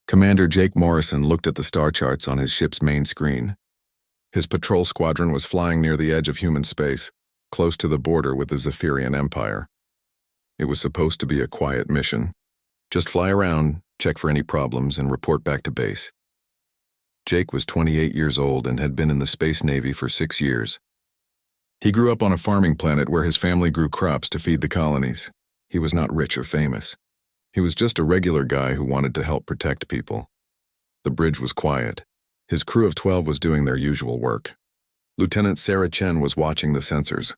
Commander Jake Morrison looked at the star charts on his ship's main screen. His patrol squadron was flying near the edge of human space, close to the border with the Zephyrian Empire. It was supposed to be a quiet mission. Just fly around, check for any problems, and report back to base. Jake was 28 years old and had been in the Space Navy for 6 years. He grew up on a farming planet where his family grew crops to feed the colonies. He was not rich or famous. He was just a regular guy who wanted to help protect people. The bridge was quiet. His crew of 12 was doing their usual work. Lieutenant Sarah Chen was watching the sensors.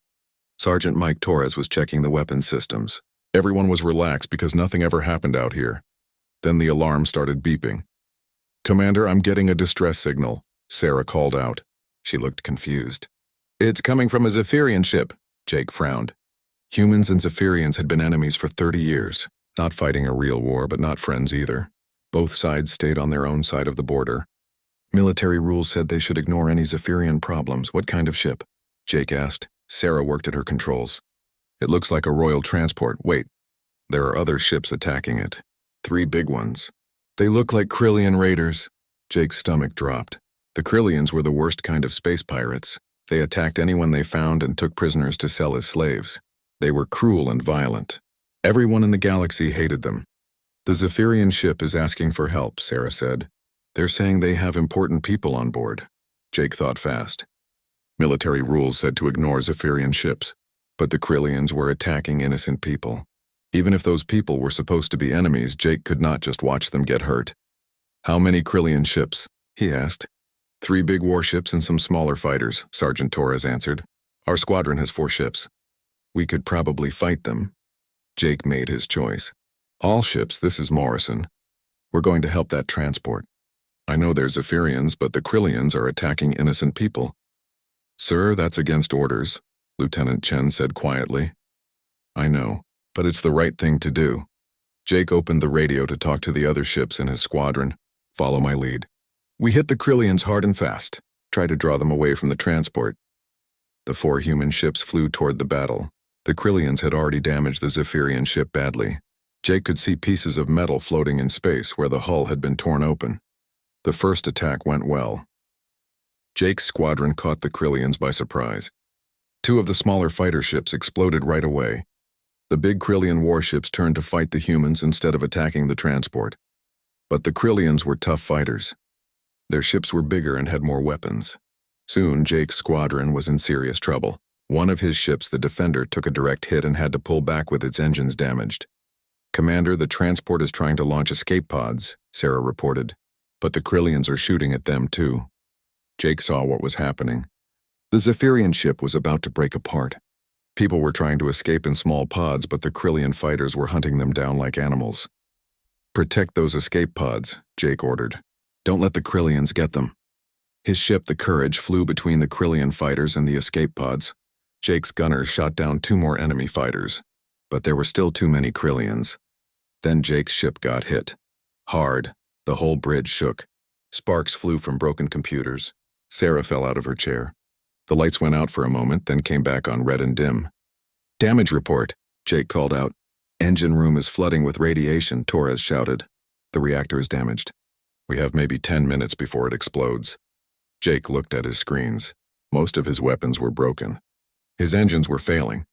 Sergeant Mike Torres was checking the weapons systems. Everyone was relaxed because nothing ever happened out here. Then the alarm started beeping. "Commander, I'm getting a distress signal," Sarah called out. She looked confused. "It's coming from a Zephyrian ship," Jake frowned. Humans and Zephyrians had been enemies for 30 years, not fighting a real war but not friends either. Both sides stayed on their own side of the border. Military rules said they should ignore any Zephyrian problems. "What kind of ship?" Jake asked. Sarah worked at her controls. "It looks like a royal transport. Wait, there are other ships attacking it. 3 big ones. They look like Krillian raiders." Jake's stomach dropped. The Krillians were the worst kind of space pirates. They attacked anyone they found and took prisoners to sell as slaves. They were cruel and violent. Everyone in the galaxy hated them. "The Zephyrian ship is asking for help," Sarah said. "They're saying they have important people on board." Jake thought fast. Military rules said to ignore Zephyrian ships, but the Krillians were attacking innocent people. Even if those people were supposed to be enemies, Jake could not just watch them get hurt. "How many Krillian ships?" he asked. 3 big warships and some smaller fighters," Sergeant Torres answered. "Our squadron has 4 ships. We could probably fight them." Jake made his choice. "All ships, this is Morrison. We're going to help that transport. I know there's Zephyrians, but the Krillians are attacking innocent people." "Sir, that's against orders," Lieutenant Chen said quietly. "I know, but it's the right thing to do." Jake opened the radio to talk to the other ships in his squadron. "Follow my lead. We hit the Krillians hard and fast. Try to draw them away from the transport." The 4 human ships flew toward the battle. The Krillians had already damaged the Zephyrian ship badly. Jake could see pieces of metal floating in space where the hull had been torn open. The first attack went well. Jake's squadron caught the Krillians by surprise. 2 of the smaller fighter ships exploded right away. The big Krillian warships turned to fight the humans instead of attacking the transport. But the Krillians were tough fighters. Their ships were bigger and had more weapons. Soon, Jake's squadron was in serious trouble. One of his ships, the Defender, took a direct hit and had to pull back with its engines damaged. "Commander, the transport is trying to launch escape pods," Sarah reported. "But the Krillians are shooting at them too." Jake saw what was happening. The Zephyrian ship was about to break apart. People were trying to escape in small pods, but the Krillian fighters were hunting them down like animals. "Protect those escape pods," Jake ordered. "Don't let the Krillians get them." His ship, the Courage, flew between the Krillian fighters and the escape pods. Jake's gunners shot down 2 more enemy fighters, but there were still too many Krillians. Then Jake's ship got hit. Hard. The whole bridge shook. Sparks flew from broken computers. Sarah fell out of her chair. The lights went out for a moment, then came back on red and dim. "Damage report," Jake called out. "Engine room is flooding with radiation," Torres shouted. "The reactor is damaged. We have maybe 10 minutes before it explodes." Jake looked at his screens. Most of his weapons were broken. His engines were failing,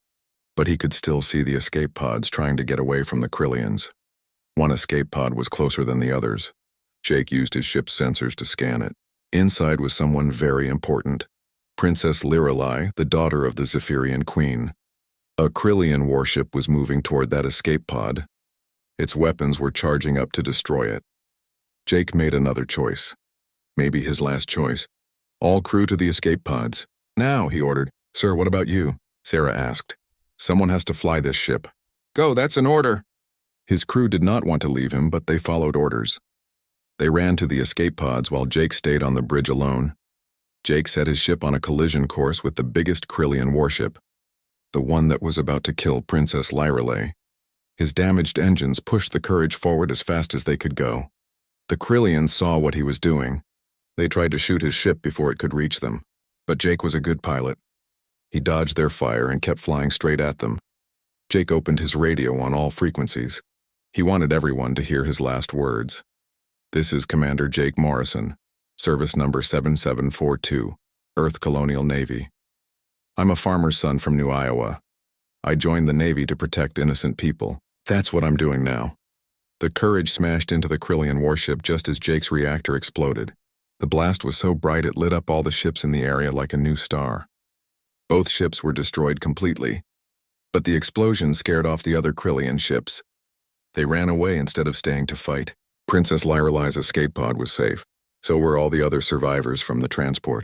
but he could still see the escape pods trying to get away from the Krillians. One escape pod was closer than the others. Jake used his ship's sensors to scan it. Inside was someone very important. Princess Lirelai, the daughter of the Zephyrian queen. A Krillian warship was moving toward that escape pod. Its weapons were charging up to destroy it. Jake made another choice. Maybe his last choice. "All crew to the escape pods. Now," he ordered. "Sir, what about you?" Sarah asked. "Someone has to fly this ship." "Go, that's an order." His crew did not want to leave him, but they followed orders. They ran to the escape pods while Jake stayed on the bridge alone. Jake set his ship on a collision course with the biggest Krillian warship, the one that was about to kill Princess Lirelai. His damaged engines pushed the Courage forward as fast as they could go. The Krillians saw what he was doing. They tried to shoot his ship before it could reach them, but Jake was a good pilot. He dodged their fire and kept flying straight at them. Jake opened his radio on all frequencies. He wanted everyone to hear his last words. This is Commander Jake Morrison, service number 7742, Earth Colonial Navy. I'm a farmer's son from New Iowa. I joined the Navy to protect innocent people. That's what I'm doing now. The Courage smashed into the Krillian warship just as Jake's reactor exploded. The blast was so bright it lit up all the ships in the area like a new star. Both ships were destroyed completely, but the explosion scared off the other Krillian ships. They ran away instead of staying to fight. Princess Lyrelai's escape pod was safe. So were all the other survivors from the transport.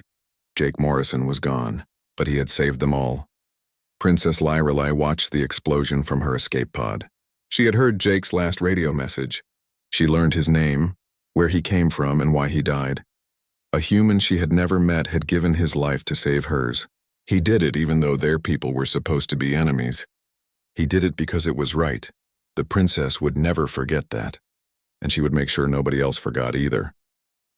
Jake Morrison was gone, but he had saved them all. Princess Lyrelai watched the explosion from her escape pod. She had heard Jake's last radio message. She learned his name, where he came from, and why he died. A human she had never met had given his life to save hers. He did it even though their people were supposed to be enemies. He did it because it was right. The princess would never forget that, and she would make sure nobody else forgot either.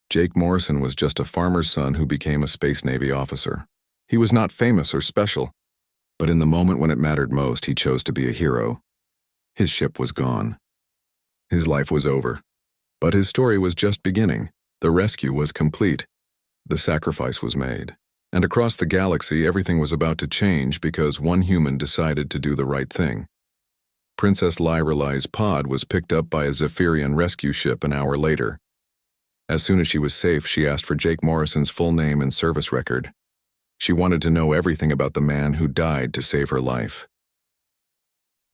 Jake Morrison was just a farmer's son who became a Space Navy officer. He was not famous or special, but in the moment when it mattered most, he chose to be a hero. His ship was gone. His life was over. But his story was just beginning. The rescue was complete. The sacrifice was made. And across the galaxy, everything was about to change because one human decided to do the right thing. Princess Lyrelai's pod was picked up by a Zephyrian rescue ship an hour later. As soon as she was safe, she asked for Jake Morrison's full name and service record. She wanted to know everything about the man who died to save her life.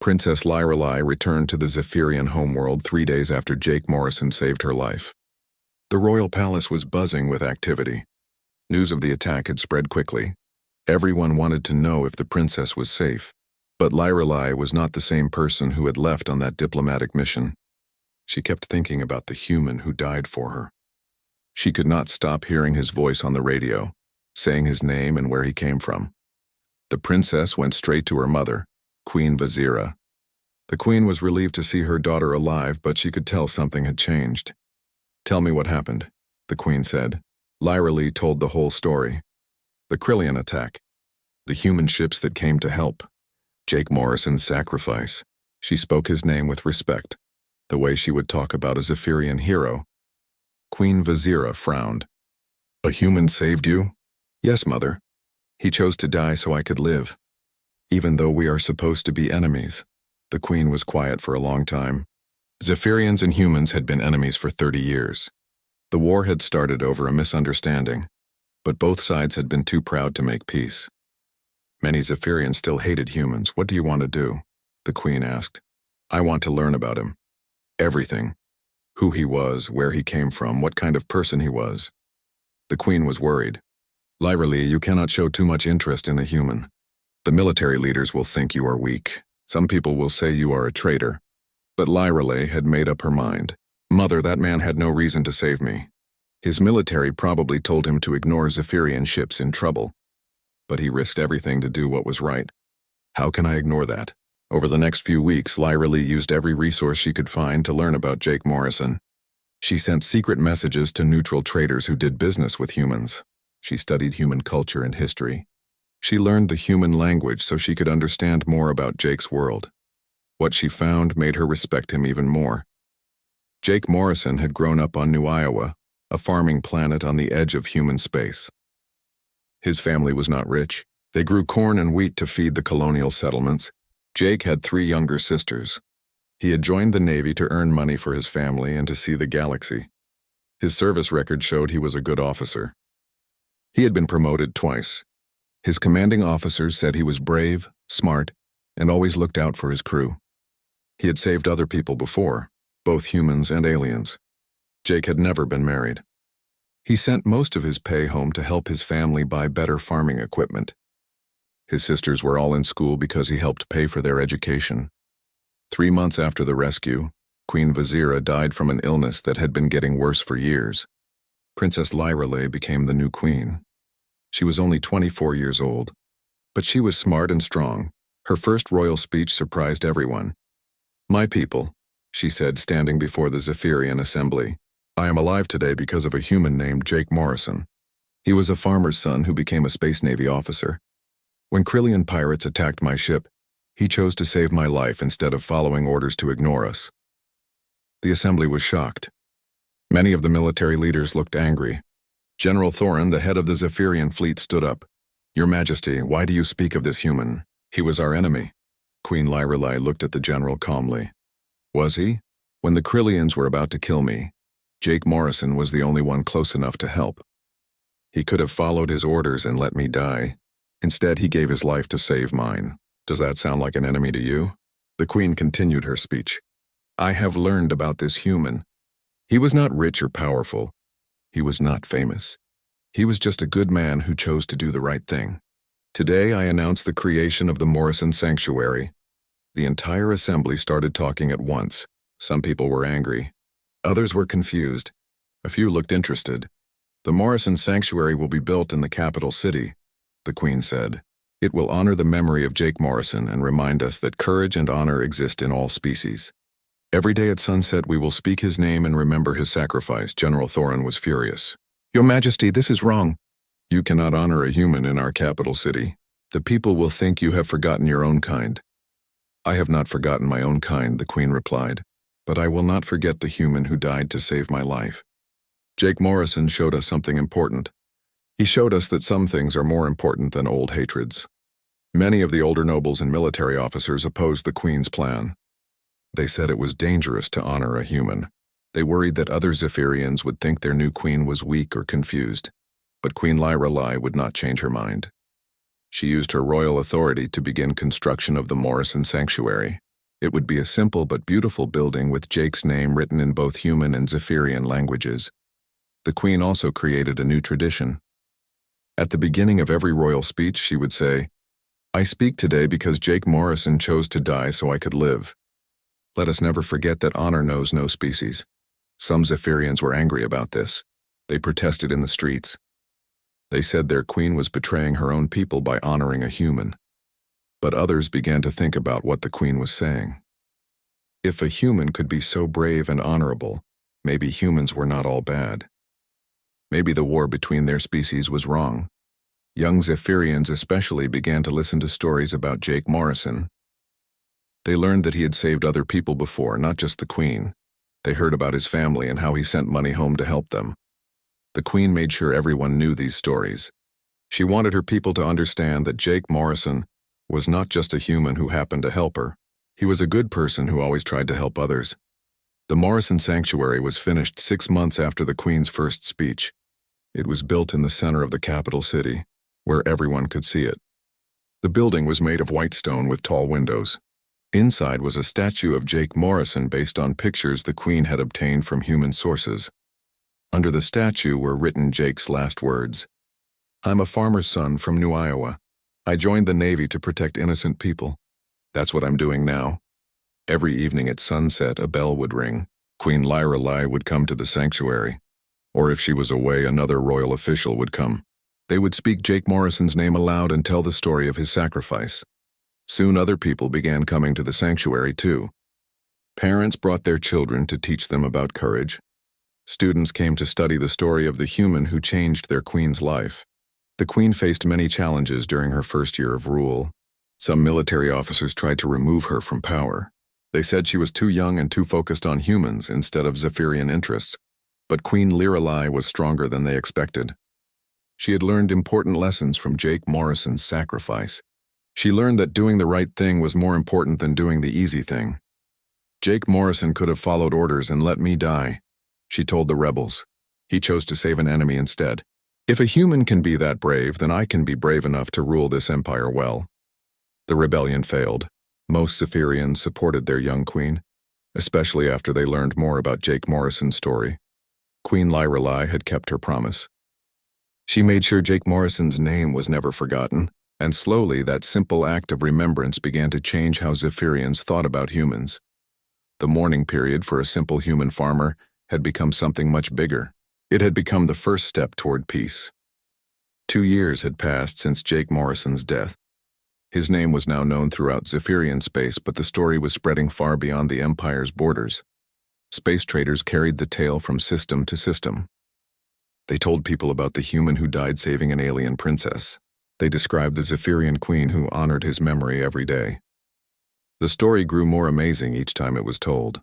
Princess Lyrelai returned to the Zephyrian homeworld 3 days after Jake Morrison saved her life. The royal palace was buzzing with activity. News of the attack had spread quickly. Everyone wanted to know if the princess was safe, but Lyrelai was not the same person who had left on that diplomatic mission. She kept thinking about the human who died for her. She could not stop hearing his voice on the radio, saying his name and where he came from. The princess went straight to her mother, Queen Vazira. The queen was relieved to see her daughter alive, but she could tell something had changed. "Tell me what happened," the queen said. Lyrelai told the whole story. The Krillian attack. The human ships that came to help. Jake Morrison's sacrifice. She spoke his name with respect, the way she would talk about a Zephyrian hero. Queen Vazira frowned. "A human saved you?" "Yes, mother. He chose to die so I could live. Even though we are supposed to be enemies." The queen was quiet for a long time. Zephyrians and humans had been enemies for 30 years. The war had started over a misunderstanding, but both sides had been too proud to make peace. Many Zephyrians still hated humans. "What do you want to do?" the queen asked. "I want to learn about him. Everything. Who he was, where he came from, what kind of person he was." The queen was worried. "Lyrelai, you cannot show too much interest in a human. The military leaders will think you are weak. Some people will say you are a traitor." But Lyrelai had made up her mind. "Mother, that man had no reason to save me. His military probably told him to ignore Zephyrian ships in trouble. But he risked everything to do what was right. How can I ignore that?" Over the next few weeks, Lyrelai used every resource she could find to learn about Jake Morrison. She sent secret messages to neutral traders who did business with humans. She studied human culture and history. She learned the human language so she could understand more about Jake's world. What she found made her respect him even more. Jake Morrison had grown up on New Iowa, a farming planet on the edge of human space. His family was not rich. They grew corn and wheat to feed the colonial settlements. Jake had 3 younger sisters. He had joined the Navy to earn money for his family and to see the galaxy. His service record showed he was a good officer. He had been promoted twice. His commanding officers said he was brave, smart, and always looked out for his crew. He had saved other people before, both humans and aliens. Jake had never been married. He sent most of his pay home to help his family buy better farming equipment. His sisters were all in school because he helped pay for their education. 3 months after the rescue, Queen Vazira died from an illness that had been getting worse for years. Princess Lyrelai became the new queen. She was only 24 years old, but she was smart and strong. Her first royal speech surprised everyone. "My people," she said, standing before the Zephyrian assembly, "I am alive today because of a human named Jake Morrison. He was a farmer's son who became a Space Navy officer. When Krillian pirates attacked my ship, he chose to save my life instead of following orders to ignore us." The assembly was shocked. Many of the military leaders looked angry. General Thorin, the head of the Zephyrian fleet, stood up. "Your Majesty, why do you speak of this human? He was our enemy." Queen Lyrelai looked at the general calmly. "Was he? When the Krillians were about to kill me, Jake Morrison was the only one close enough to help. He could have followed his orders and let me die. Instead, he gave his life to save mine. Does that sound like an enemy to you?" The Queen continued her speech. "I have learned about this human. He was not rich or powerful. He was not famous. He was just a good man who chose to do the right thing. Today I announce the creation of the Morrison Sanctuary." The entire assembly started talking at once. Some people were angry. Others were confused. A few looked interested. "The Morrison Sanctuary will be built in the capital city," the Queen said. "It will honor the memory of Jake Morrison and remind us that courage and honor exist in all species. Every day at sunset we will speak his name and remember his sacrifice." General Thorin was furious. "Your Majesty, this is wrong." "You cannot honor a human in our capital city. The people will think you have forgotten your own kind." "I have not forgotten my own kind," the Queen replied, "but I will not forget the human who died to save my life. Jake Morrison showed us something important. He showed us that some things are more important than old hatreds." Many of the older nobles and military officers opposed the Queen's plan. They said it was dangerous to honor a human. They worried that other Zephyrians would think their new queen was weak or confused. But Queen Lyrelai would not change her mind. She used her royal authority to begin construction of the Morrison Sanctuary. It would be a simple but beautiful building with Jake's name written in both human and Zephyrian languages. The Queen also created a new tradition. At the beginning of every royal speech, she would say, "I speak today because Jake Morrison chose to die so I could live." Let us never forget that honor knows no species. Some Zephyrians were angry about this. They protested in the streets. They said their queen was betraying her own people by honoring a human. But others began to think about what the queen was saying. If a human could be so brave and honorable, maybe humans were not all bad. Maybe the war between their species was wrong. Young Zephyrians especially began to listen to stories about Jake Morrison. They learned that he had saved other people before, not just the Queen. They heard about his family and how he sent money home to help them. The Queen made sure everyone knew these stories. She wanted her people to understand that Jake Morrison was not just a human who happened to help her. He was a good person who always tried to help others. The Morrison Sanctuary was finished 6 months after the Queen's first speech. It was built in the center of the capital city, where everyone could see it. The building was made of white stone with tall windows. Inside was a statue of Jake Morrison based on pictures the Queen had obtained from human sources. Under the statue were written Jake's last words. "I'm a farmer's son from New Iowa. I joined the Navy to protect innocent people. That's what I'm doing now." Every evening at sunset, a bell would ring. Queen Lyrelai would come to the sanctuary. Or if she was away, another royal official would come. They would speak Jake Morrison's name aloud and tell the story of his sacrifice. Soon other people began coming to the sanctuary too. Parents brought their children to teach them about courage. Students came to study the story of the human who changed their queen's life. The Queen faced many challenges during her first year of rule. Some military officers tried to remove her from power. They said she was too young and too focused on humans instead of Zephyrian interests. But Queen Lyrelai was stronger than they expected. She had learned important lessons from Jake Morrison's sacrifice. She learned that doing the right thing was more important than doing the easy thing. "Jake Morrison could have followed orders and let me die," she told the rebels. "He chose to save an enemy instead. If a human can be that brave, then I can be brave enough to rule this empire well." The rebellion failed. Most Zephyrians supported their young queen, especially after they learned more about Jake Morrison's story. Queen Lyrelai had kept her promise. She made sure Jake Morrison's name was never forgotten, and slowly that simple act of remembrance began to change how Zephyrians thought about humans. The mourning period for a simple human farmer had become something much bigger. It had become the first step toward peace. 2 years had passed since Jake Morrison's death. His name was now known throughout Zephyrian space, but the story was spreading far beyond the Empire's borders. Space traders carried the tale from system to system. They told people about the human who died saving an alien princess. They described the Zephyrian queen who honored his memory every day. The story grew more amazing each time it was told.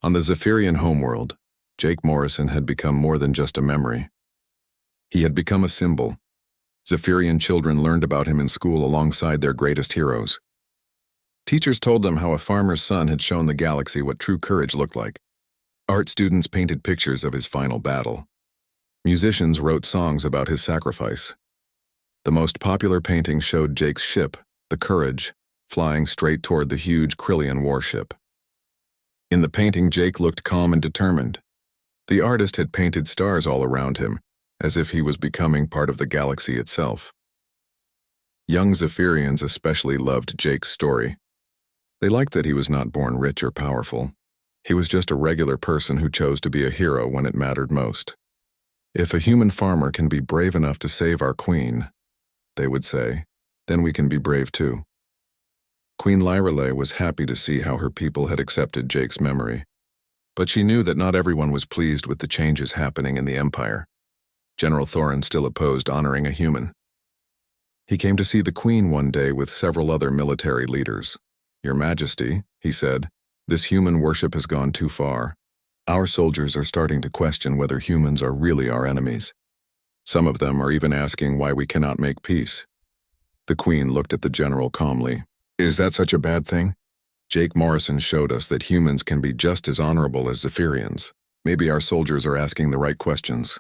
On the Zephyrian homeworld, Jake Morrison had become more than just a memory. He had become a symbol. Zephyrian children learned about him in school alongside their greatest heroes. Teachers told them how a farmer's son had shown the galaxy what true courage looked like. Art students painted pictures of his final battle. Musicians wrote songs about his sacrifice. The most popular painting showed Jake's ship, the Courage, flying straight toward the huge Krillian warship. In the painting, Jake looked calm and determined. The artist had painted stars all around him, as if he was becoming part of the galaxy itself. Young Zephyrians especially loved Jake's story. They liked that he was not born rich or powerful. He was just a regular person who chose to be a hero when it mattered most. If a human farmer can be brave enough to save our queen, they would say, then we can be brave too. Queen Lyrelei was happy to see how her people had accepted Jake's memory. But she knew that not everyone was pleased with the changes happening in the Empire. General Thorin still opposed honoring a human. He came to see the Queen one day with several other military leaders. "Your Majesty," he said, "this human worship has gone too far. Our soldiers are starting to question whether humans are really our enemies. Some of them are even asking why we cannot make peace." The Queen looked at the general calmly. "Is that such a bad thing? Jake Morrison showed us that humans can be just as honorable as Zephyrians. Maybe our soldiers are asking the right questions."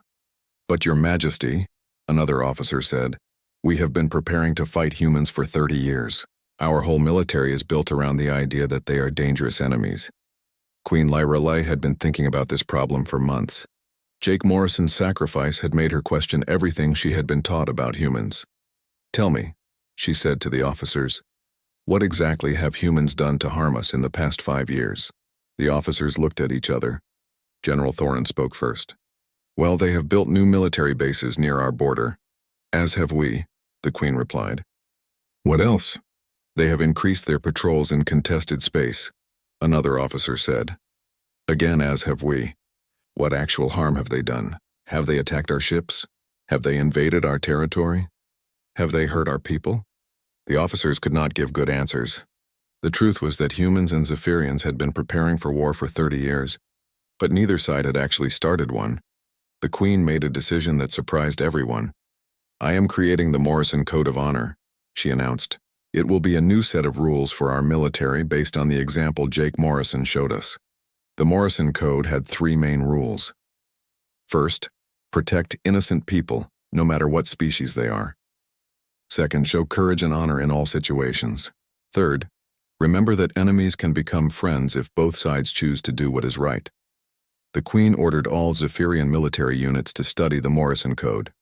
"But Your Majesty," another officer said, "we have been preparing to fight humans for 30 years. Our whole military is built around the idea that they are dangerous enemies." Queen Lyrelei had been thinking about this problem for months. Jake Morrison's sacrifice had made her question everything she had been taught about humans. "Tell me," she said to the officers, "what exactly have humans done to harm us in the past 5 years?" The officers looked at each other. General Thorin spoke first. "Well, they have built new military bases near our border." "As have we," the Queen replied. "What else?" "They have increased their patrols in contested space," another officer said. "Again, as have we." "What actual harm have they done? Have they attacked our ships? Have they invaded our territory? Have they hurt our people?" The officers could not give good answers. The truth was that humans and Zephyrians had been preparing for war for 30 years, but neither side had actually started one. The Queen made a decision that surprised everyone. "I am creating the Morrison Code of Honor," she announced. "It will be a new set of rules for our military based on the example Jake Morrison showed us." The Morrison Code had 3 main rules. First, protect innocent people, no matter what species they are. Second, show courage and honor in all situations. Third, remember that enemies can become friends if both sides choose to do what is right. The Queen ordered all Zephyrian military units to study the Morrison Code.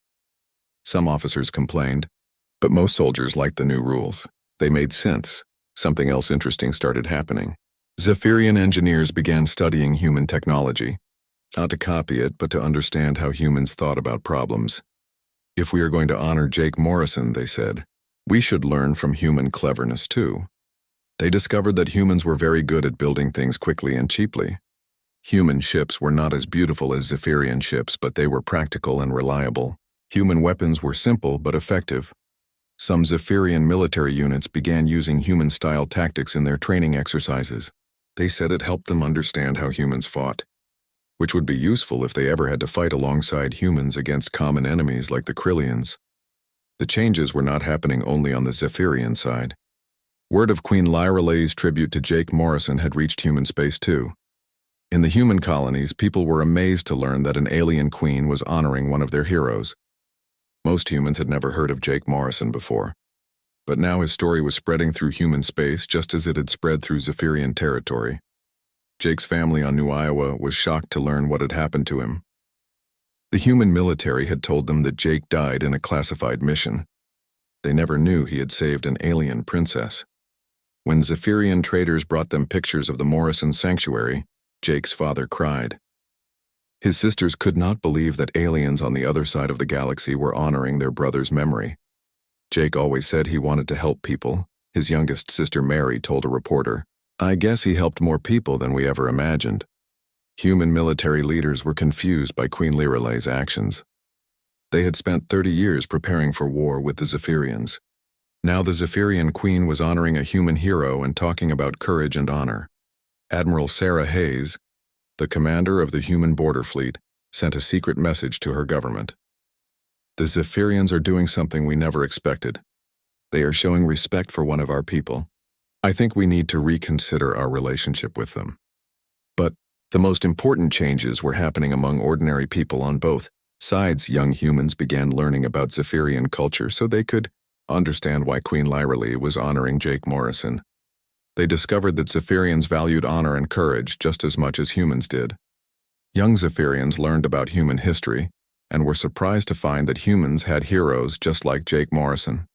Some officers complained, but most soldiers liked the new rules. They made sense. Something else interesting started happening. Zephyrian engineers began studying human technology, not to copy it, but to understand how humans thought about problems. "If we are going to honor Jake Morrison," they said, "we should learn from human cleverness too." They discovered that humans were very good at building things quickly and cheaply. Human ships were not as beautiful as Zephyrian ships, but they were practical and reliable. Human weapons were simple but effective. Some Zephyrian military units began using human-style tactics in their training exercises. They said it helped them understand how humans fought, which would be useful if they ever had to fight alongside humans against common enemies like the Krillians. The changes were not happening only on the Zephyrian side. Word of Queen Lyrelei's tribute to Jake Morrison had reached human space too. In the human colonies, people were amazed to learn that an alien queen was honoring one of their heroes. Most humans had never heard of Jake Morrison before, but now his story was spreading through human space just as it had spread through Zephyrian territory. Jake's family on New Iowa was shocked to learn what had happened to him. The human military had told them that Jake died in a classified mission. They never knew he had saved an alien princess. When Zephyrian traders brought them pictures of the Morrison sanctuary, Jake's father cried. His sisters could not believe that aliens on the other side of the galaxy were honoring their brother's memory. Jake always said he wanted to help people, his youngest sister Mary told a reporter. "I guess he helped more people than we ever imagined." Human military leaders were confused by Queen Lyrelei's actions. They had spent 30 years preparing for war with the Zephyrians. Now the Zephyrian queen was honoring a human hero and talking about courage and honor. Admiral Sarah Hayes, the commander of the human border fleet, sent a secret message to her government. The Zephyrians are doing something we never expected. They are showing respect for one of our people. I think we need to reconsider our relationship with them. But the most important changes were happening among ordinary people on both sides. Young humans began learning about Zephyrian culture so they could understand why Queen Lyralee was honoring Jake Morrison. They discovered that Zephyrians valued honor and courage just as much as humans did. Young Zephyrians learned about human history and were surprised to find that humans had heroes just like Jake Morrison.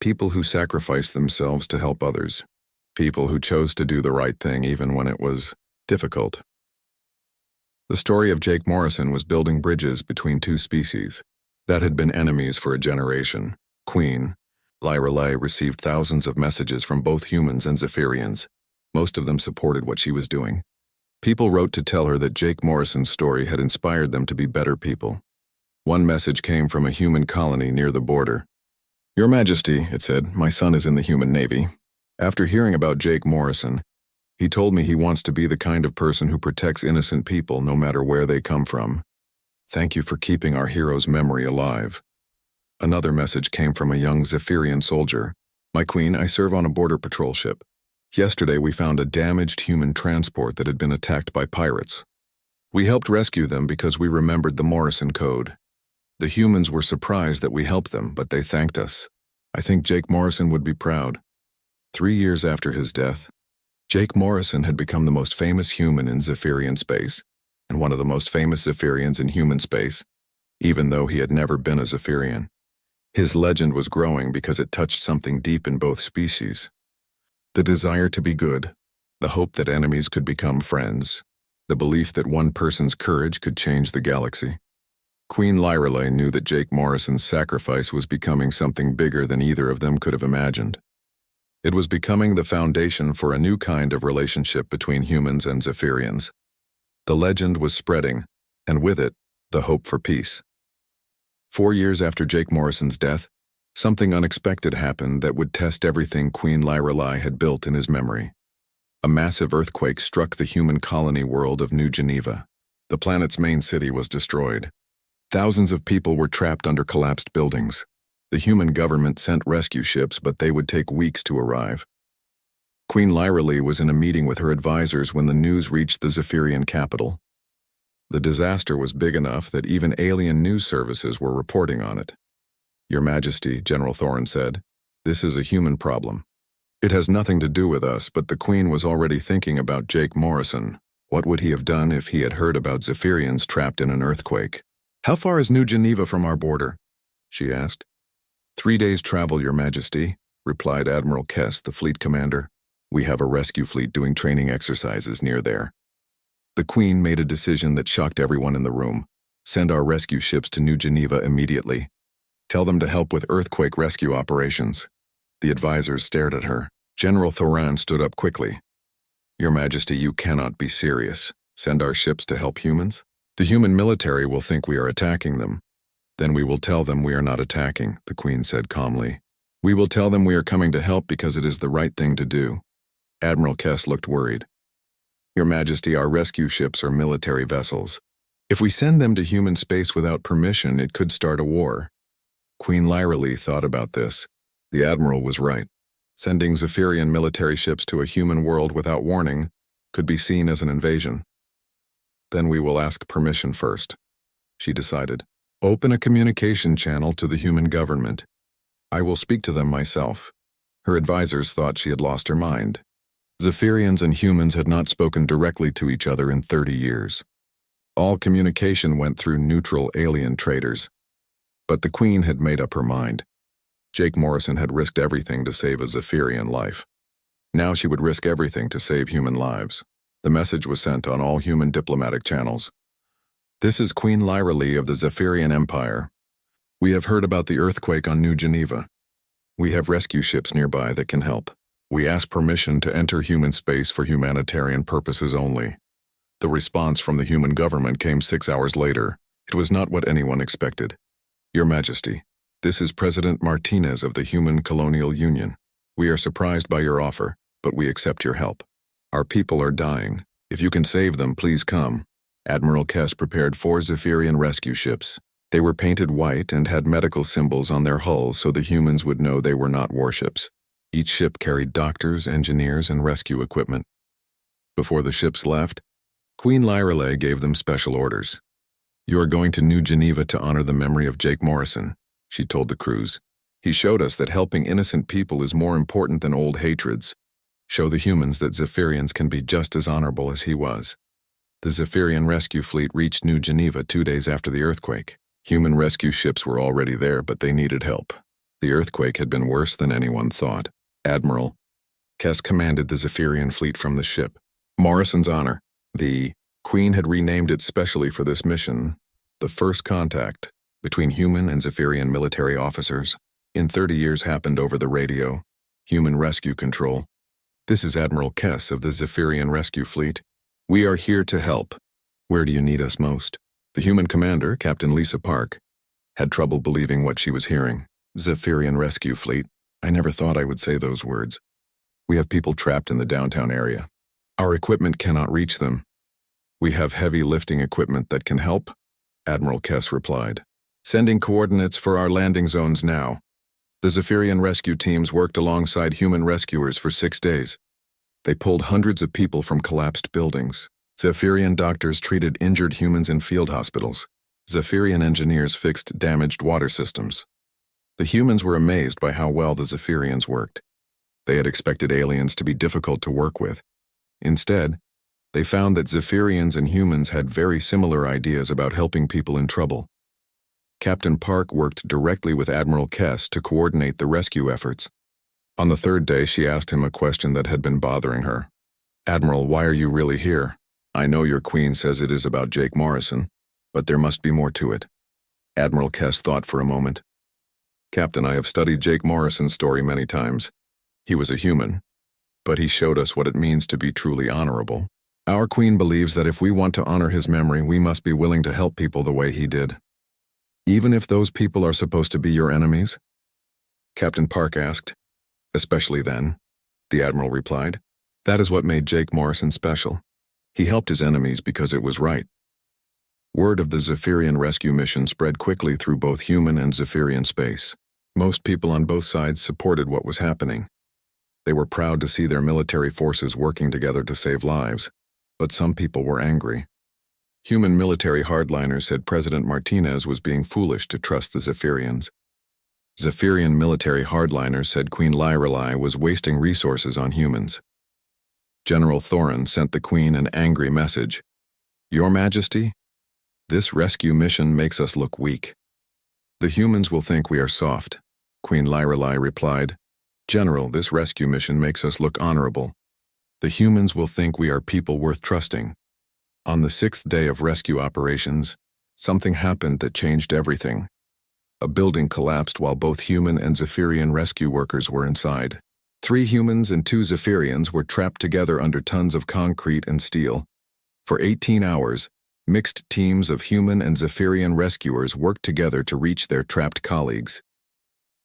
People who sacrificed themselves to help others. People who chose to do the right thing even when it was difficult. The story of Jake Morrison was building bridges between two species that had been enemies for a generation. Queen Lyralee received thousands of messages from both humans and Zephyrians. Most of them supported what she was doing. People wrote to tell her that Jake Morrison's story had inspired them to be better people. One message came from a human colony near the border. "Your Majesty," it said, "my son is in the human navy. After hearing about Jake Morrison, he told me he wants to be the kind of person who protects innocent people no matter where they come from. Thank you for keeping our hero's memory alive." Another message came from a young Zephyrian soldier. "My queen, I serve on a border patrol ship. Yesterday we found a damaged human transport that had been attacked by pirates. We helped rescue them because we remembered the Morrison Code. The humans were surprised that we helped them, but they thanked us. I think Jake Morrison would be proud." 3 years after his death, Jake Morrison had become the most famous human in Zephyrian space, and one of the most famous Zephyrians in human space, even though he had never been a Zephyrian. His legend was growing because it touched something deep in both species. The desire to be good, the hope that enemies could become friends, the belief that one person's courage could change the galaxy. Queen Lyralee knew that Jake Morrison's sacrifice was becoming something bigger than either of them could have imagined. It was becoming the foundation for a new kind of relationship between humans and Zephyrians. The legend was spreading, and with it, the hope for peace. 4 years after Jake Morrison's death, something unexpected happened that would test everything Queen Lyralee had built in his memory. A massive earthquake struck the human colony world of New Geneva. The planet's main city was destroyed. Thousands of people were trapped under collapsed buildings. The human government sent rescue ships, but they would take weeks to arrive. Queen Lyralee was in a meeting with her advisors when the news reached the Zephyrian capital. The disaster was big enough that even alien news services were reporting on it. "Your Majesty," General Thorin said, "this is a human problem. It has nothing to do with us, but the Queen was already thinking about Jake Morrison. What would he have done if he had heard about Zephyrians trapped in an earthquake?" "How far is New Geneva from our border?" she asked. 3 days' travel, Your Majesty," replied Admiral Kess, the fleet commander. "We have a rescue fleet doing training exercises near there." The Queen made a decision that shocked everyone in the room. "Send our rescue ships to New Geneva immediately. Tell them to help with earthquake rescue operations." The advisors stared at her. General Thorin stood up quickly. "Your Majesty, you cannot be serious. Send our ships to help humans? The human military will think we are attacking them. Then we will tell them we are not attacking," the Queen said calmly. "We will tell them we are coming to help because it is the right thing to do." Admiral Kess looked worried. "Your Majesty, our rescue ships are military vessels. If we send them to human space without permission, it could start a war." Queen Lyralee thought about this. The Admiral was right. Sending Zephyrian military ships to a human world without warning could be seen as an invasion. "Then we will ask permission first," she decided. "Open a communication channel to the human government. I will speak to them myself." Her advisors thought she had lost her mind. Zephyrians and humans had not spoken directly to each other in 30 years. All communication went through neutral alien traders. But the Queen had made up her mind. Jake Morrison had risked everything to save a Zephyrian life. Now she would risk everything to save human lives. The message was sent on all human diplomatic channels. "This is Queen Lyralee of the Zephyrian Empire. We have heard about the earthquake on New Geneva. We have rescue ships nearby that can help. We ask permission to enter human space for humanitarian purposes only." The response from the human government came 6 hours later. It was not what anyone expected. "Your Majesty, this is President Martinez of the Human Colonial Union. We are surprised by your offer, but we accept your help. Our people are dying. If you can save them, please come. Admiral Kess prepared 4 Zephyrian rescue ships. They were painted white and had medical symbols on their hulls so the humans would know they were not warships. Each ship carried doctors, engineers, and rescue equipment. Before the ships left, Queen Lyrelei gave them special orders. "You are going to New Geneva to honor the memory of Jake Morrison," she told the crews. "He showed us that helping innocent people is more important than old hatreds. Show the humans that Zephyrians can be just as honorable as he was." The Zephyrian rescue fleet reached New Geneva 2 days after the earthquake. Human rescue ships were already there, but they needed help. The earthquake had been worse than anyone thought. Admiral Kess commanded the Zephyrian fleet from the ship. Morrison's Honor. The Queen had renamed it specially for this mission, the first contact between human and Zephyrian military officers in 30 years happened over the radio. Human rescue control. "This is Admiral Kess of the Zephyrian rescue fleet. We are here to help. Where do you need us most?" The human commander, Captain Lisa Park, had trouble believing what she was hearing. "Zephyrian rescue fleet. I never thought I would say those words. We have people trapped in the downtown area. Our equipment cannot reach them. We have heavy lifting equipment that can help," Admiral Kess replied. "Sending coordinates for our landing zones now." The Zephyrian rescue teams worked alongside human rescuers for 6 days. They pulled hundreds of people from collapsed buildings. Zephyrian doctors treated injured humans in field hospitals. Zephyrian engineers fixed damaged water systems. The humans were amazed by how well the Zephyrians worked. They had expected aliens to be difficult to work with. Instead, they found that Zephyrians and humans had very similar ideas about helping people in trouble. Captain Park worked directly with Admiral Kess to coordinate the rescue efforts. On the 3rd day, she asked him a question that had been bothering her. "Admiral, why are you really here? I know your queen says it is about Jake Morrison, but there must be more to it." Admiral Kess thought for a moment. "Captain, I have studied Jake Morrison's story many times. He was a human, but he showed us what it means to be truly honorable. Our queen believes that if we want to honor his memory, we must be willing to help people the way he did. Even if those people are supposed to be your enemies?" Captain Park asked. "Especially then," the Admiral replied. "That is what made Jake Morrison special. He helped his enemies because it was right." Word of the Zephyrian rescue mission spread quickly through both human and Zephyrian space. Most people on both sides supported what was happening. They were proud to see their military forces working together to save lives, but some people were angry. Human military hardliners said President Martinez was being foolish to trust the Zephyrians. Zephyrian military hardliners said Queen Lyrelei was wasting resources on humans. General Thorin sent the Queen an angry message. "Your Majesty, this rescue mission makes us look weak. The humans will think we are soft." Queen Lyrelei replied, "General, this rescue mission makes us look honorable. The humans will think we are people worth trusting." On the 6th day of rescue operations, something happened that changed everything. A building collapsed while both human and Zephyrian rescue workers were inside. 3 humans and 2 Zephyrians were trapped together under tons of concrete and steel. For 18 hours, mixed teams of human and Zephyrian rescuers worked together to reach their trapped colleagues.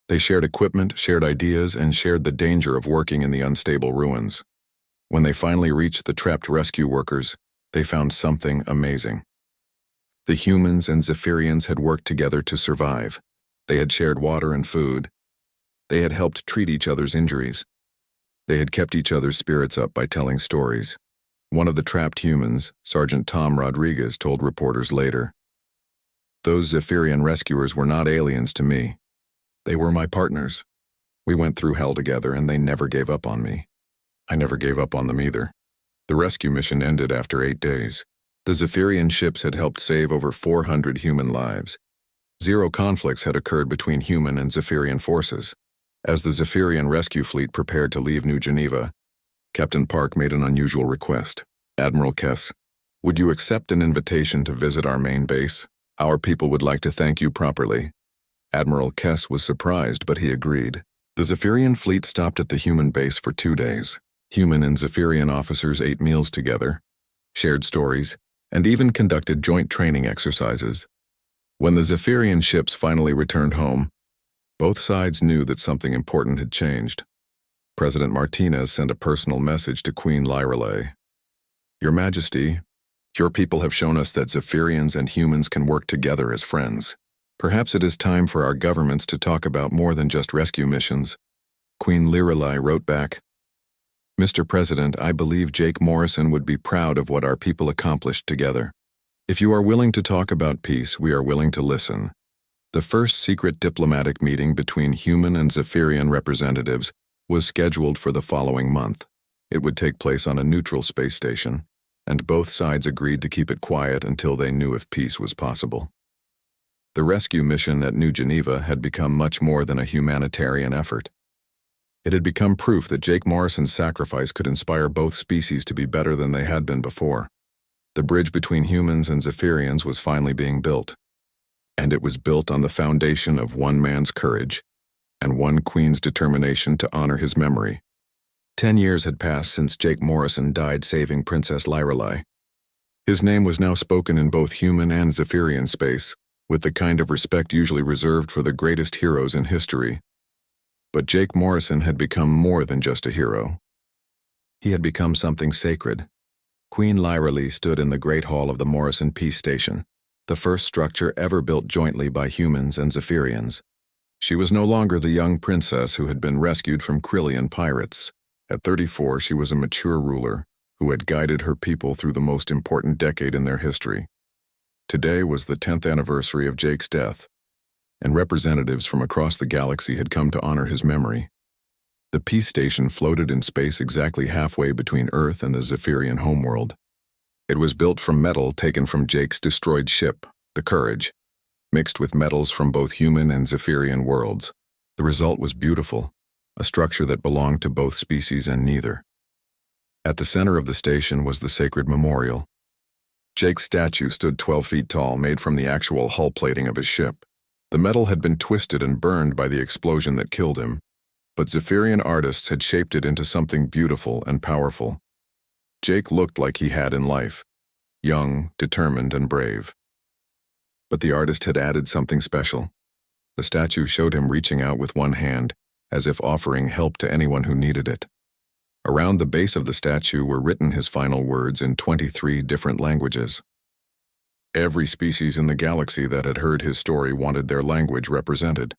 They shared equipment, shared ideas, and shared the danger of working in the unstable ruins. When they finally reached the trapped rescue workers, they found something amazing. The humans and Zephyrians had worked together to survive. They had shared water and food. They had helped treat each other's injuries. They had kept each other's spirits up by telling stories. One of the trapped humans, Sergeant Tom Rodriguez, told reporters later, "Those Zephyrian rescuers were not aliens to me. They were my partners. We went through hell together and they never gave up on me. I never gave up on them either." The rescue mission ended after 8 days. The Zephyrian ships had helped save over 400 human lives. 0 conflicts had occurred between human and Zephyrian forces. As the Zephyrian rescue fleet prepared to leave New Geneva, Captain Park made an unusual request. "Admiral Kess, would you accept an invitation to visit our main base? Our people would like to thank you properly." Admiral Kess was surprised, but he agreed. The Zephyrian fleet stopped at the human base for 2 days. Human and Zephyrian officers ate meals together, shared stories, and even conducted joint training exercises. When the Zephyrian ships finally returned home, both sides knew that something important had changed. President Martinez sent a personal message to Queen Lyrelei. Your Majesty, your people have shown us that Zephyrians and humans can work together as friends. Perhaps it is time for our governments to talk about more than just rescue missions. Queen Lirelai wrote back, Mr. President, I believe Jake Morrison would be proud of what our people accomplished together. If you are willing to talk about peace, we are willing to listen. The first secret diplomatic meeting between human and Zephyrian representatives was scheduled for the following month. It would take place on a neutral space station, and both sides agreed to keep it quiet until they knew if peace was possible. The rescue mission at New Geneva had become much more than a humanitarian effort. It had become proof that Jake Morrison's sacrifice could inspire both species to be better than they had been before. The bridge between humans and Zephyrians was finally being built, and it was built on the foundation of one man's courage and one queen's determination to honor his memory. 10 years had passed since Jake Morrison died saving Princess Lirelai. His name was now spoken in both human and Zephyrian space, with the kind of respect usually reserved for the greatest heroes in history. But Jake Morrison had become more than just a hero. He had become something sacred. Queen Lirelai stood in the Great Hall of the Morrison Peace Station, the first structure ever built jointly by humans and Zephyrians. She was no longer the young princess who had been rescued from Krillian pirates. At 34, she was a mature ruler who had guided her people through the most important decade in their history. Today was the 10th anniversary of Jake's death, and representatives from across the galaxy had come to honor his memory. The peace station floated in space exactly halfway between Earth and the Zephyrian homeworld. It was built from metal taken from Jake's destroyed ship, the Courage, mixed with metals from both human and Zephyrian worlds. The result was beautiful, a structure that belonged to both species and neither. At the center of the station was the sacred memorial. Jake's statue stood 12 feet tall, made from the actual hull plating of his ship. The metal had been twisted and burned by the explosion that killed him, but Zephyrian artists had shaped it into something beautiful and powerful. Jake looked like he had in life, young, determined, and brave. But the artist had added something special. The statue showed him reaching out with one hand, as if offering help to anyone who needed it. Around the base of the statue were written his final words in 23 different languages. Every species in the galaxy that had heard his story wanted their language represented.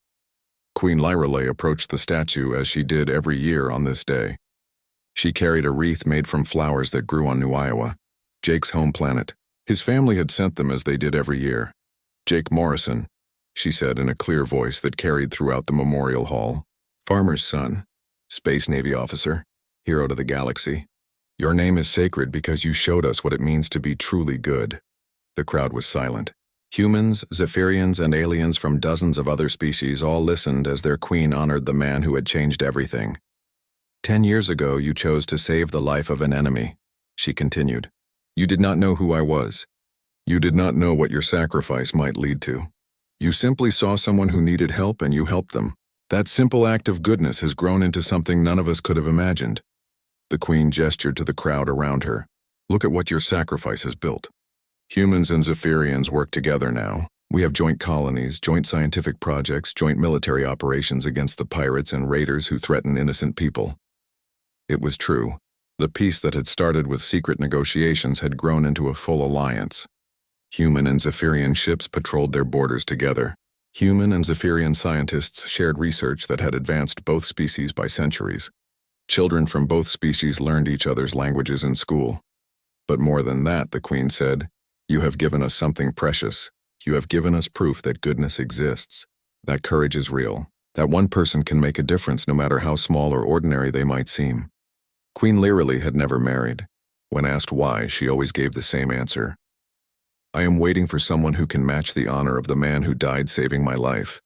Queen Lirelai approached the statue as she did every year on this day. She carried a wreath made from flowers that grew on New Iowa, Jake's home planet. His family had sent them as they did every year. Jake Morrison, she said in a clear voice that carried throughout the memorial hall. Farmer's son, Space Navy officer, hero to the galaxy. Your name is sacred because you showed us what it means to be truly good. The crowd was silent. Humans, Zephyrians, and aliens from dozens of other species all listened as their queen honored the man who had changed everything. 10 years ago, you chose to save the life of an enemy, she continued. You did not know who I was. You did not know what your sacrifice might lead to. You simply saw someone who needed help and you helped them. That simple act of goodness has grown into something none of us could have imagined. The queen gestured to the crowd around her. Look at what your sacrifice has built. Humans and Zephyrians work together now. We have joint colonies, joint scientific projects, joint military operations against the pirates and raiders who threaten innocent people. It was true. The peace that had started with secret negotiations had grown into a full alliance. Human and Zephyrian ships patrolled their borders together. Human and Zephyrian scientists shared research that had advanced both species by centuries. Children from both species learned each other's languages in school. But more than that, the queen said, you have given us something precious. You have given us proof that goodness exists, that courage is real, that one person can make a difference no matter how small or ordinary they might seem. Queen Lirelai had never married. When asked why, she always gave the same answer. I am waiting for someone who can match the honor of the man who died saving my life.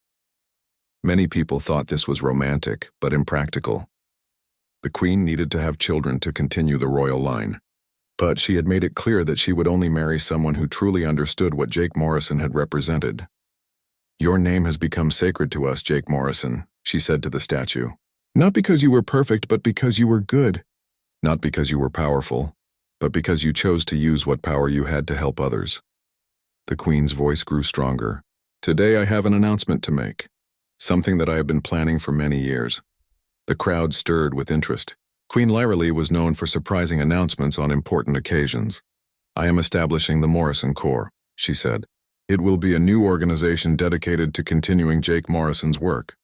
Many people thought this was romantic, but impractical. The queen needed to have children to continue the royal line. But she had made it clear that she would only marry someone who truly understood what Jake Morrison had represented. Your name has become sacred to us, Jake Morrison, she said to the statue. Not because you were perfect, but because you were good. Not because you were powerful, but because you chose to use what power you had to help others. The queen's voice grew stronger. Today I have an announcement to make. Something that I have been planning for many years. The crowd stirred with interest. Queen Lyralee was known for surprising announcements on important occasions. "I am establishing the Morrison Corps," she said. "It will be a new organization dedicated to continuing Jake Morrison's work.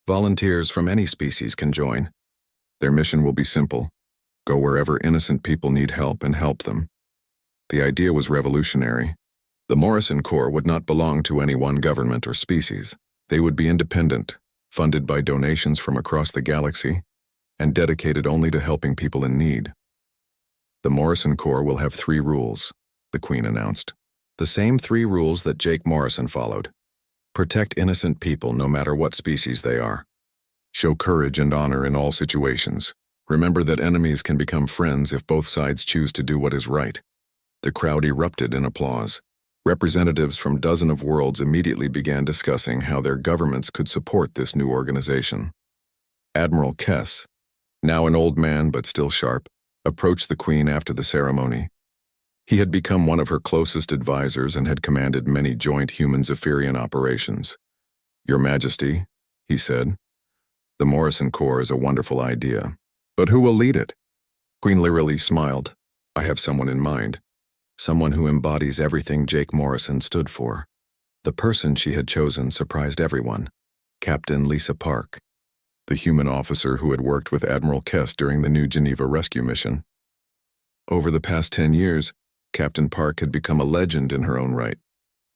Volunteers from any species can join. Their mission will be simple: go wherever innocent people need help and help them." The idea was revolutionary. The Morrison Corps would not belong to any one government or species. They would be independent, funded by donations from across the galaxy, and dedicated only to helping people in need. "The Morrison Corps will have 3 rules," the Queen announced. The same 3 rules that Jake Morrison followed. Protect innocent people no matter what species they are. Show courage and honor in all situations. Remember that enemies can become friends if both sides choose to do what is right. The crowd erupted in applause. Representatives from dozens of worlds immediately began discussing how their governments could support this new organization. Admiral Kess, now an old man but still sharp, approached the Queen after the ceremony. He had become one of her closest advisors and had commanded many joint human-Zephyrian operations. "Your Majesty," he said, "the Morrison Corps is a wonderful idea. But who will lead it?" Queen Lyralee smiled. "I have someone in mind. Someone who embodies everything Jake Morrison stood for." The person she had chosen surprised everyone. Captain Lisa Park, the human officer who had worked with Admiral Kess during the New Geneva rescue mission. Over the past 10 years, Captain Park had become a legend in her own right.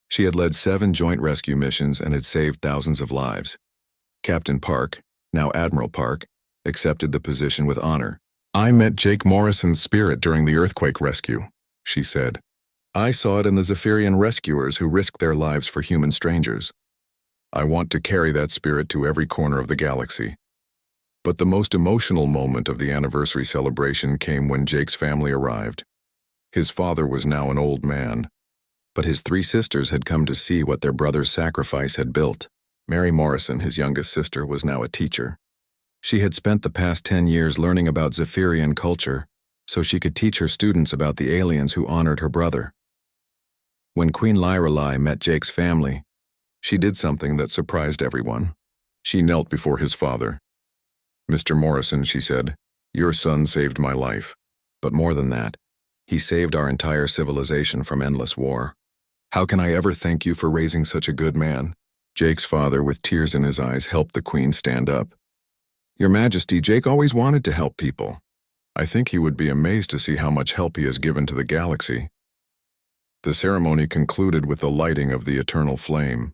She had led 7 joint rescue missions and had saved thousands of lives. Captain Park, now Admiral Park, accepted the position with honor. "I met Jake Morrison's spirit during the earthquake rescue," she said. "I saw it in the Zephyrian rescuers who risked their lives for human strangers. I want to carry that spirit to every corner of the galaxy." But the most emotional moment of the anniversary celebration came when Jake's family arrived. His father was now an old man, but his 3 sisters had come to see what their brother's sacrifice had built. Mary Morrison, his youngest sister, was now a teacher. She had spent the past 10 years learning about Zephyrian culture, so she could teach her students about the aliens who honored her brother. When Queen Lyralee met Jake's family, she did something that surprised everyone. She knelt before his father. "Mr. Morrison," she said, "your son saved my life. But more than that, he saved our entire civilization from endless war. How can I ever thank you for raising such a good man?" Jake's father, with tears in his eyes, helped the Queen stand up. "Your Majesty, Jake always wanted to help people. I think he would be amazed to see how much help he has given to the galaxy." The ceremony concluded with the lighting of the eternal flame.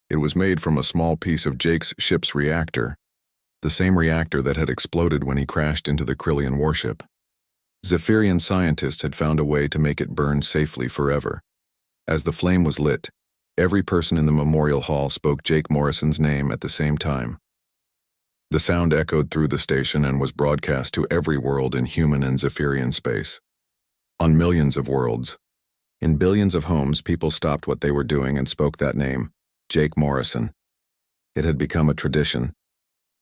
It was made from a small piece of Jake's ship's reactor, the same reactor that had exploded when he crashed into the Krillian warship. Zephyrian scientists had found a way to make it burn safely forever. As the flame was lit, every person in the memorial hall spoke Jake Morrison's name at the same time. The sound echoed through the station and was broadcast to every world in human and Zephyrian space. On millions of worlds, in billions of homes, people stopped what they were doing and spoke that name, Jake Morrison. It had become a tradition.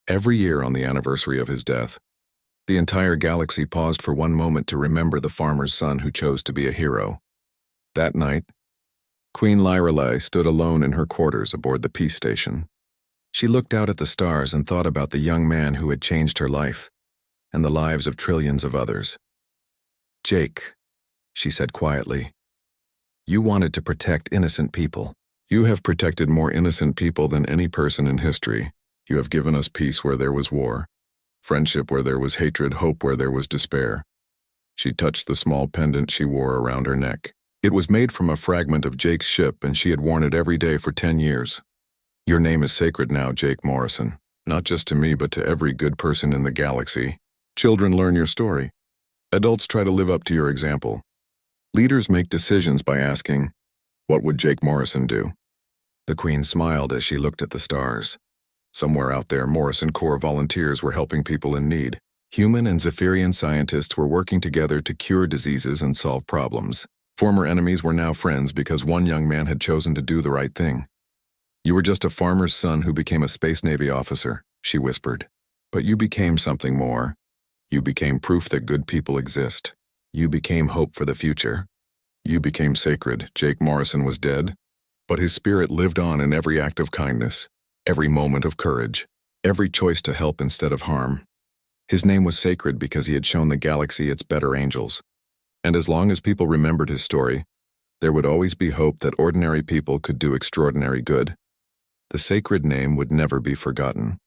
Every year on the anniversary of his death, the entire galaxy paused for one moment to remember the farmer's son who chose to be a hero. That night, Queen Lyralee stood alone in her quarters aboard the peace station. She looked out at the stars and thought about the young man who had changed her life, and the lives of trillions of others. "Jake," she said quietly, "you wanted to protect innocent people. You have protected more innocent people than any person in history. You have given us peace where there was war, friendship where there was hatred, hope where there was despair." She touched the small pendant she wore around her neck. It was made from a fragment of Jake's ship, and she had worn it every day for 10 years. "Your name is sacred now, Jake Morrison, not just to me but to every good person in the galaxy. Children learn your story. Adults try to live up to your example. Leaders make decisions by asking, 'What would Jake Morrison do?'" The Queen smiled as she looked at the stars. Somewhere out there, Morrison Corps volunteers were helping people in need. Human and Zephyrian scientists were working together to cure diseases and solve problems. Former enemies were now friends because one young man had chosen to do the right thing. "You were just a farmer's son who became a Space Navy officer," she whispered. "But you became something more. You became proof that good people exist. You became hope for the future. You became sacred." Jake Morrison was dead, but his spirit lived on in every act of kindness, every moment of courage, every choice to help instead of harm. His name was sacred because he had shown the galaxy its better angels. And as long as people remembered his story, there would always be hope that ordinary people could do extraordinary good. The sacred name would never be forgotten.